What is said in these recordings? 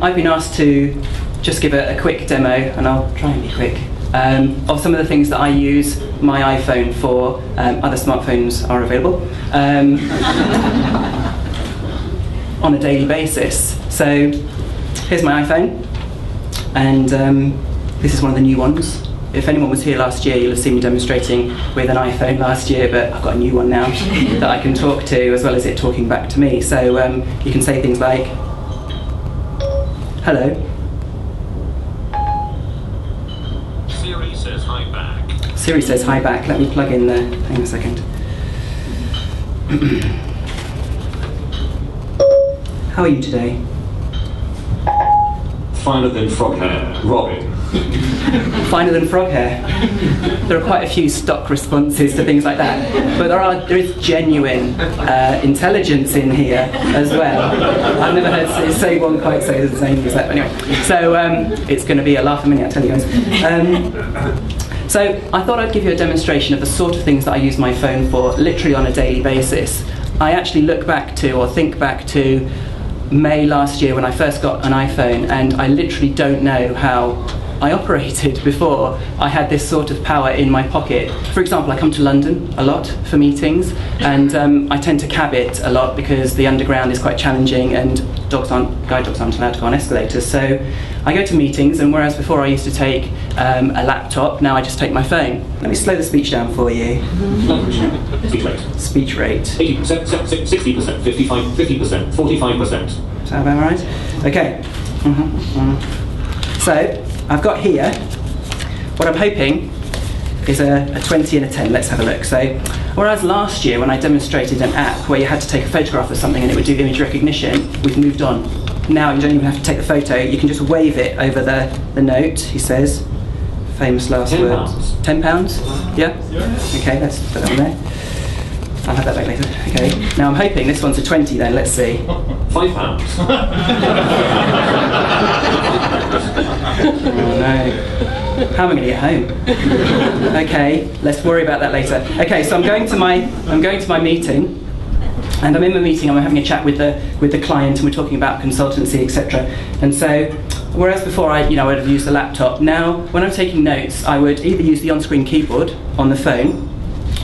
I've been asked to just give a quick demo, and I'll try and be quick, of some of the things that I use my iPhone for. Other smartphones are available on a daily basis. So here's my iPhone, and this is one of the new ones. If anyone was here last year, you'll have seen me demonstrating with an iPhone last year, but I've got a new one now that I can talk to, as well as it talking back to me. So you can say things like, hello. Siri says hi back. Siri says hi back. Let me plug in the... Hang on a second. How are you today? Finer than frog hair, Robin. Finer than frog hair. There are quite a few stock responses to things like that, but there is genuine intelligence in here as well. I've never heard say one quite say the same as that. But anyway, so it's going to be a laugh a minute, I tell you guys. So I thought I'd give you a demonstration of the sort of things that I use my phone for, literally on a daily basis. I actually look back to, or think back to, May last year when I first got an iPhone, and I literally don't know how I operated before I had this sort of power in my pocket. For example, I come to London a lot for meetings, and I tend to cab it a lot because the underground is quite challenging and guide dogs aren't allowed to go on escalators. So I go to meetings, and whereas before I used to take a laptop, now I just take my phone. Let me slow the speech down for you. Speech rate. Speech rate. 80%, 60%, 55, 50%, 45%. Is that about right? Okay. So I've got here, what I'm hoping is a 20 and a 10. Let's have a look. So, whereas last year when I demonstrated an app where you had to take a photograph of something and it would do image recognition, we've moved on. Now you don't even have to take the photo, you can just wave it over the note, he says. Famous last words. £10? Yeah? Okay, let's put that on there. I'll have that back later. Okay. Now I'm hoping this one's a 20 then, let's see. £5. Oh no. How am I going to get home? Okay, let's worry about that later. Okay, so I'm going to my meeting, and I'm in the meeting, I'm having a chat with the client, and we're talking about consultancy, etc. And so, whereas before I would have used the laptop, now when I'm taking notes, I would either use the on-screen keyboard on the phone,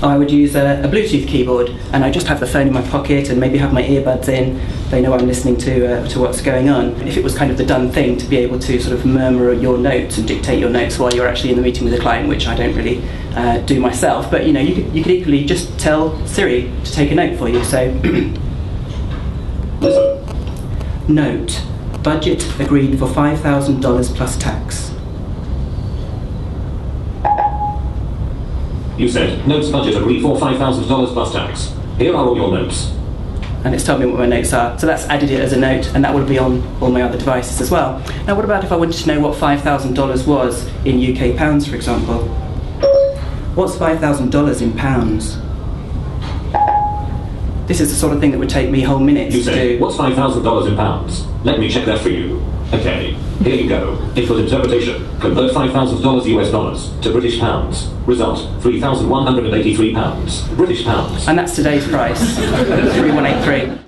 or I would use a Bluetooth keyboard, and I just have the phone in my pocket and maybe have my earbuds in. They know I'm listening to what's going on. If it was kind of the done thing to be able to sort of murmur your notes and dictate your notes while you're actually in the meeting with a client, which I don't really do myself, but you could equally just tell Siri to take a note for you. So, note, budget agreed for $5,000 plus tax. You said, notes budget agreed for $5,000 plus tax. Here are all your notes. And it's told me what my notes are. So that's added it as a note, and that would be on all my other devices as well. Now what about if I wanted to know what $5,000 was in UK pounds, for example? What's $5,000 in pounds? This is the sort of thing that would take me whole minutes to do. What's $5,000 in pounds? Let me check that for you. Okay, here you go. Input interpretation. Convert $5,000 US dollars to British pounds. Result, £3,183. British pounds. And that's today's price, 3183.